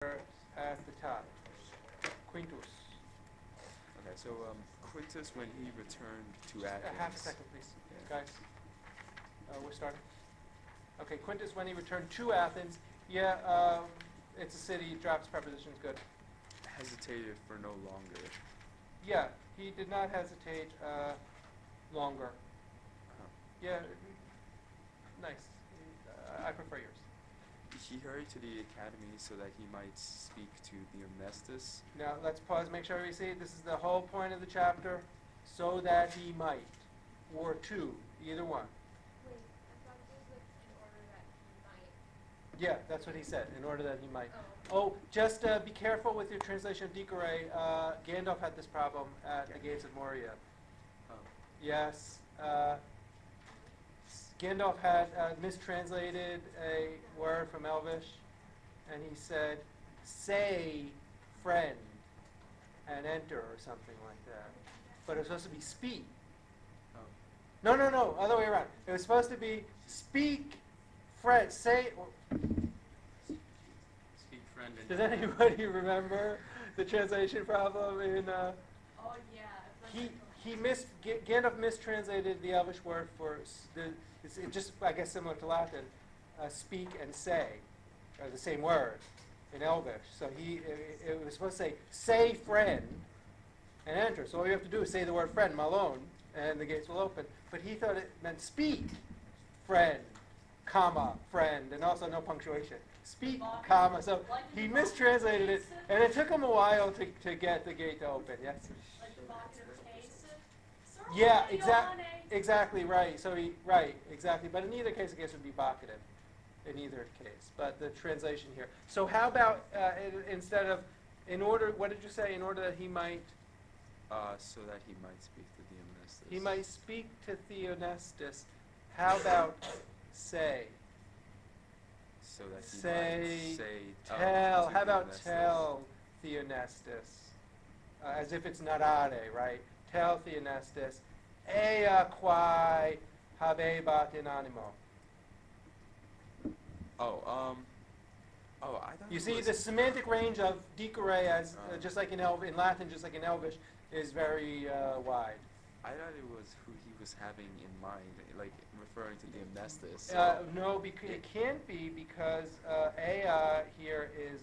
at the top. Quintus. Okay, so Quintus, when he returned to Athens. Half a second, please, guys. We're starting. Okay, Quintus, when he returned to Athens, it's a city, drops prepositions, good. Hesitated for no longer. Yeah, he did not hesitate longer. Yeah, nice. I prefer yours. He hurried to the academy so that he might speak to Theomnestus. Now, let's pause, make sure we see. This is the whole point of the chapter. So that he might. Or to, either one. Wait, I thought it was like in order that he might. Yeah, that's what he said, in order that he might. Oh. Oh, just be careful with your translation of Dikare. Gandalf had this problem at the gates of Moria. Oh. Yes. Gandalf had mistranslated a word from Elvish, and he said, say friend, and enter, or something like that. But it was supposed to be speak. Oh. No, other way around. It was supposed to be speak, friend, say. Speak friend. Does anybody remember the translation problem in? Oh yeah. Gandalf mistranslated the Elvish word for it's just, I guess, similar to Latin. Speak and say are the same word in Elvish. So it was supposed to say friend and enter. So all you have to do is say the word friend, Malone, and the gates will open. But he thought it meant speak, friend, comma, friend, and also no punctuation. Speak, comma. So he mistranslated it, and it took him a while to get the gate to open. Yes. Like the vocative case. Yeah, exactly right. So exactly. But in either case, I guess it would be vocative. In either case, but the translation here. So how about instead of in order? What did you say? In order that he might. So that he might speak to Theomnestus. He might speak to Theomnestus. How about say? So that he Say, might say. tell. To How about Theomnestus. tell Theomnestus? As if it's narrare, right? Tell Theomnestus. Ea quae habebat in animo. I thought You it see, was the semantic range of dicere, as just like in Latin, just like in Elvish, is very wide. I thought it was who he was having in mind, like referring to Theomnestus. No, it can't be because ea here is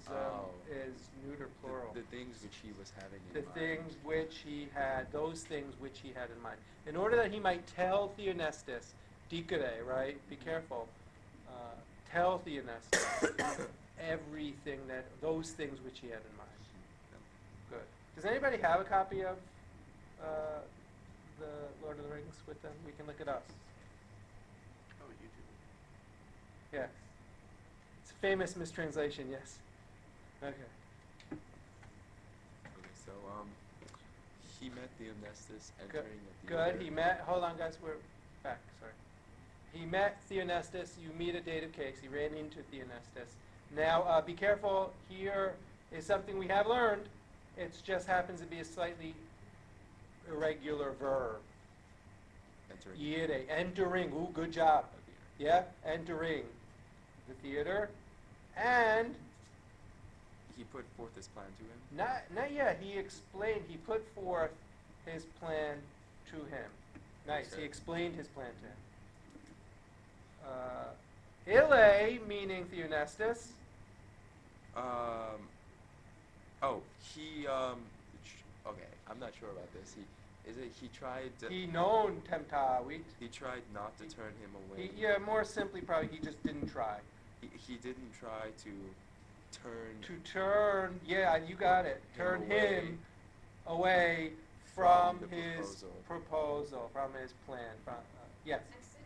neuter plural. The things which he was having in The mind. things which he had, those things which he had in mind. In order that he might tell Theomnestus, dicere, right? Be careful. Tell Theomnestus everything those things which he had in mind. Good. Does anybody have a copy of the Lord of the Rings with them? We can look at us. Oh, you do. Yeah. It's a famous mistranslation, yes. Okay. Okay, so he met Theomnestus entering at the Good. He met, hold on guys, we're back, sorry. He met Theomnestus, you meet a dative case, he ran into Theomnestus. Now, be careful, here is something we have learned. It just happens to be a slightly irregular verb. Entering. Iere, entering, ooh, good job. Yeah, entering the theater. And He put forth his plan to him. not yet, he explained, he put forth his plan to him. Nice, he Okay. explained his plan to him. Ille, meaning Theomnestus. Okay, I'm not sure about this. He tried. He non temptavit. He tried not to turn him away. More simply, probably he just didn't try. He didn't try to turn. To turn, you got it. Turn Him him away from the his proposal. from his plan. Yes. I said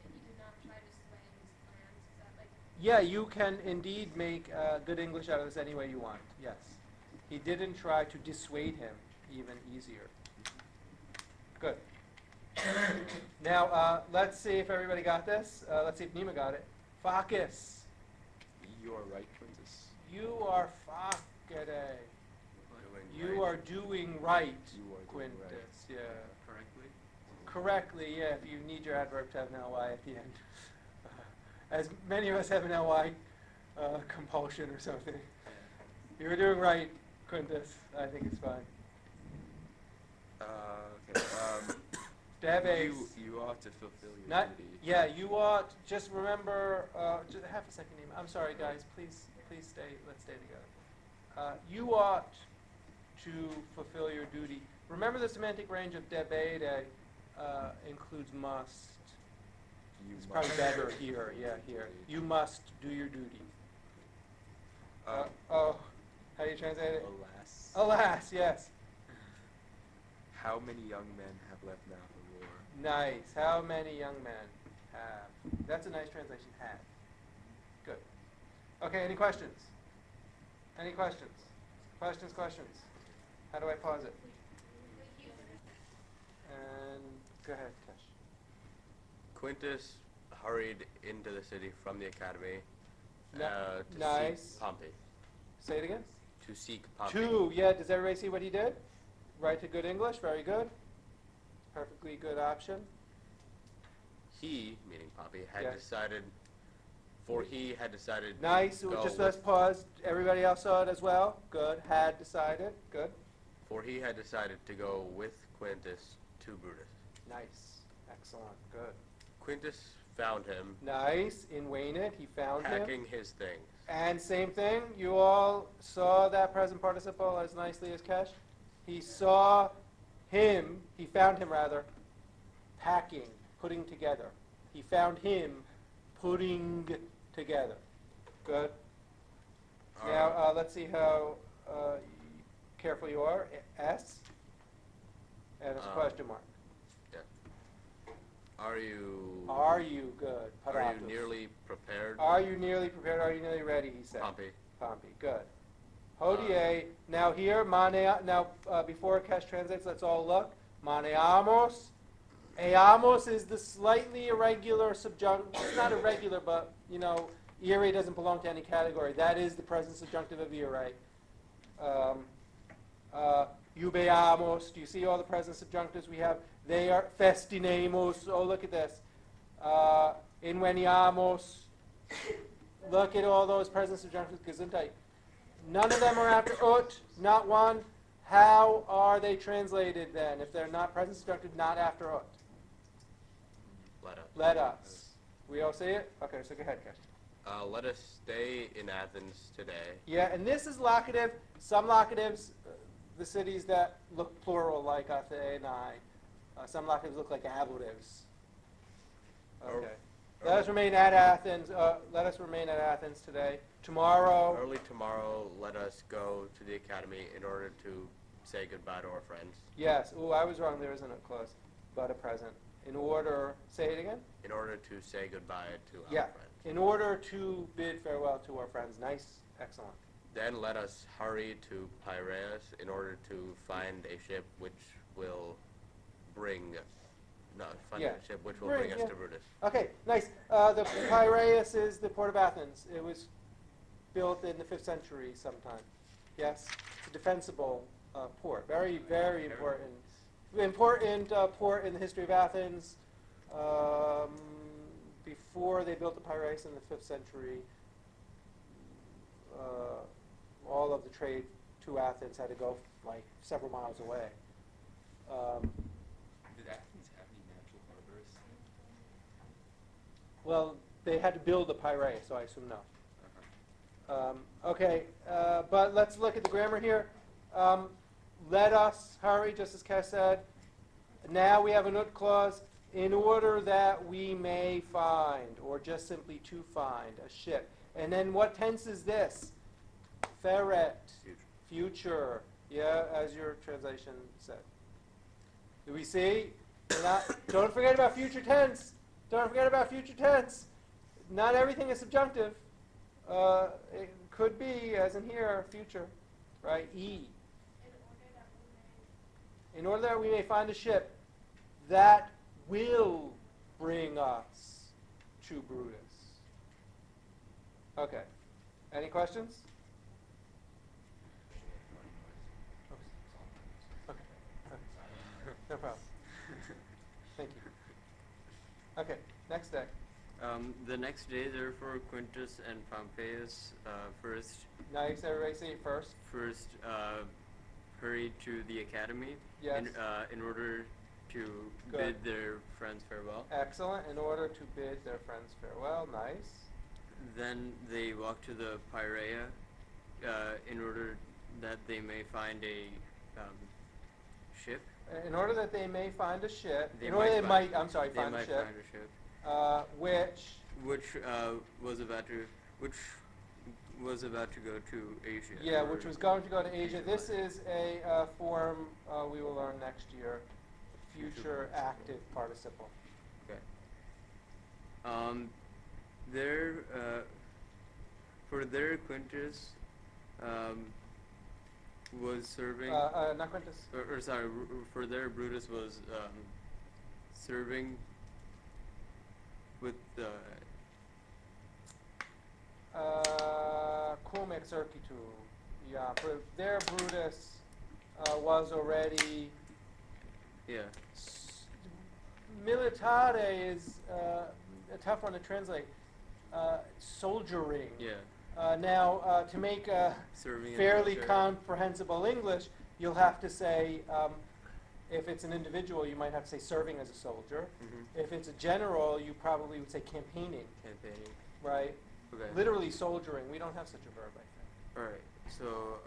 he did not try to sway his plans. Is that like? Yeah, you can indeed make good English out of this any way you want. Yes. He didn't try to dissuade him, even easier. Good. Now, let's see if everybody got this. Let's see if Nima got it. Focus. You are right, Quintus. You are facere. You are doing right, You are doing Quintus. right. Yeah. Correctly. Correctly, yeah, if you need your adverb to have an ly at the end. As many of us have an ly compulsion or something. You were doing right, Quintus. I think it's fine. Okay. Debes. You ought to fulfill your Not, duty. yeah, you ought, just remember, just half a second, name. I'm sorry, guys, please stay, let's stay together. You ought to fulfill your duty. Remember the semantic range of debede includes must. You It's must probably better fulfill here, your yeah, here. duty. You must do your duty. Um, Oh, how do you translate it? Alas. Alas, yes. How many young men have left now for war? Nice. How many young men have? That's a nice translation, have. Good. Okay, any questions? Any questions? Questions? How do I pause it? And go ahead, Kesh. Quintus hurried into the city from the academy to Nice. seek Pompey. Say it again. To seek Pompey. Two. Yeah, does everybody see what he did? Write to good English. Very good. Perfectly good option. He, meaning Pompey, had Yes. decided. For he had decided. Nice. To go Just with, let's pause. Everybody else saw it as well. Good. Had decided. Good. For he had decided to go with Quintus to Brutus. Nice. Excellent. Good. Quintus found him Nice. In Waynett, he found him. packing his things. And same thing, you all saw that present participle as nicely as Kesh. He saw him, he found him rather, packing, putting together. He found him putting together. Good. Now, let's see how careful you are. S. And it's a question mark. Yeah. Are you Good? Are you Paratus. nearly prepared? Are you nearly prepared? Are you nearly ready? He said. Pompey. Pompey. Good. Hodie. Now here, before Kesh translates, let's all look. Maneamos. Eamos is the slightly irregular subjunctive. It's not irregular, but ire doesn't belong to any category. That is the present subjunctive of ire. Eubeamos. Do you see all the present subjunctives we have? They are festinemos. Oh, look at this. Inveniamos. Look at all those present subjunctives. Gesundheit. None of them are after ut. Not one. How are they translated then? If they're not present subjunctive, not after ut. Let us. Let us. We all see it? Okay, so go ahead, Kesh. Let us stay in Athens today. Yeah, and this is locative. Some locatives, the cities that look plural like Athenai, some locatives look like ablatives. Okay. Let us remain at Athens. Let us remain at Athens today. Tomorrow. Early tomorrow, let us go to the academy in order to say goodbye to our friends. Yes. Ooh, I was wrong. There isn't a clause, but a present. In order. Say it again. In order to say goodbye to our Yeah. friends. In order to bid farewell to our friends. Nice. Excellent. Then let us hurry to Piraeus in order to find a ship which will bring. Yeah. A ship which will bring us yeah. to Brutus. Okay, nice. The Piraeus is the port of Athens. It was built in the 5th century sometime. Yes, it's a defensible port. Very, very important. Important port in the history of Athens. Before they built the Piraeus in the 5th century, all of the trade to Athens had to go like several miles away. Did Athens have any natural harbors? Well, they had to build the Piraeus, so I assume no. Uh-huh. Okay, but let's look at the grammar here. Let us hurry, just as Kes said. Now we have an ut clause, in order that we may find, or just simply to find, a ship. And then what tense is this? Ferret. Future. Yeah, as your translation said. Do we see? Don't forget about future tense. Don't forget about future tense. Not everything is subjunctive. It could be, as in here, future, right? E. In order that we may find a ship that will bring us to Brutus. Okay. Any questions? Okay. No problem. Thank you. Okay. Next day. The next day, therefore, Quintus and Pompeius first Nice, everybody say it first. hurried to the academy Yes. in order to Good. bid their friends farewell. Excellent, in order to bid their friends farewell, nice. Then they walked to the Piraea in order that they may find a ship. In order that they may find a ship, They in order might they find- might, I'm sorry, They find a might ship, find a ship, which which was about to go to Asia. yeah, or- which was going to go to Asia. This Minor. is a form we will learn next year, future active participle. Okay. There, for their Quintus was serving, Not Quintus. or sorry, for their Brutus was serving with the Cum exercitu. Yeah, for there Brutus was already. yeah. Militare is a tough one to translate. Soldiering. Yeah. Now, to make Serving in the fairly military. comprehensible English, you'll have to say, if it's an individual, you might have to say serving as a soldier. Mhm. If it's a general, you probably would say campaigning, Campaigning. right? Okay. Literally soldiering. We don't have such a verb, I think. All right. So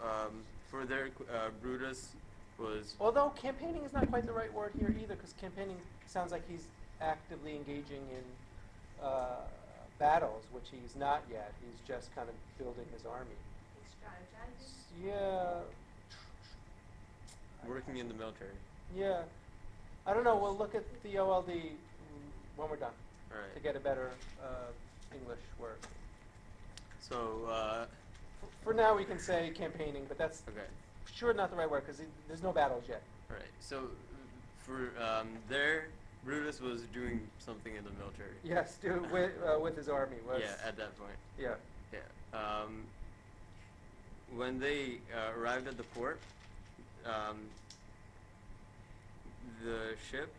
for their Brutus was Although campaigning is not quite the right word here either, because campaigning sounds like he's actively engaging in battles, which he's not yet. He's just kind of building his army. He's strategizing. Yeah. working in the military. Yeah. I don't know. We'll look at the OLD when we're done All right. to get a better English word. So For now, we can say campaigning, but that's okay. sure not the right word because there's no battles yet. All right. So for there, Brutus was doing something in the military. Yes, with his army. Was, Yeah. At that point. Yeah. Yeah. When they arrived at the port, the ship.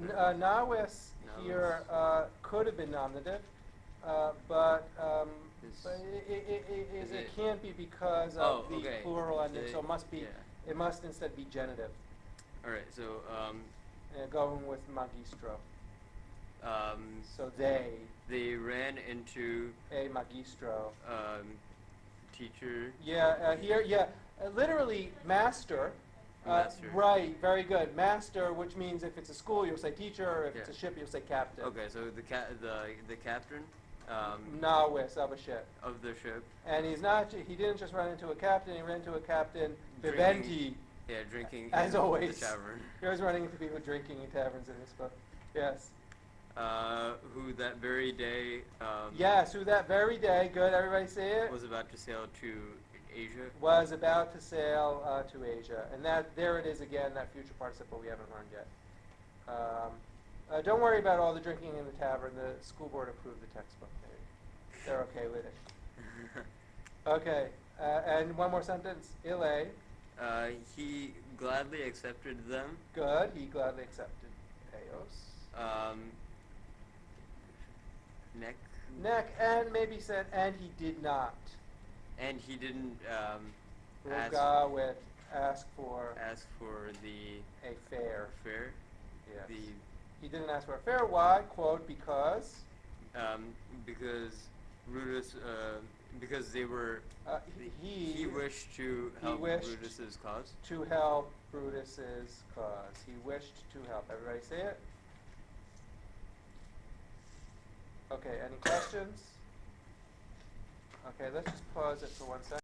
Nawis here could have been nominative, but Is- it it- can't be because Oh, of the okay. plural ending, They- so it must be. yeah. It must instead be genitive. All right. So Going with magistro. um, So they, they ran into a magistro. teacher. Yeah, here, yeah, literally master. Master. Right, very good. Master, which means if it's a school, you'll say teacher. If it's a Yeah. ship, you'll say captain. Okay. So the captain Nawis of a ship. of the ship. And he didn't just run into a captain, he ran into a captain, Drinking. viventi. Yeah, drinking As in always. the tavern. He was running into people drinking in taverns in this book. Yes. Who that very day Yes, who that very day, good, everybody say it, was about to sail to Asia. was about to sail to Asia. And there it is again, that future participle we haven't learned yet. Don't worry about all the drinking in the tavern. The school board approved the textbook. They're okay with it. Okay, and one more sentence. Ille, He gladly accepted them. good, he gladly accepted Eos. Neck, and maybe said, and he did not. And he didn't Ruga with ask for ask for the a fare. fare. Yes. The He didn't ask for a fare. Why? Quote, because because Brutus because they were he wished to help wished Brutus's cause. to help Brutus's cause. He wished to help. Everybody say it? Okay, any questions? Okay, let's just pause it for 1 second.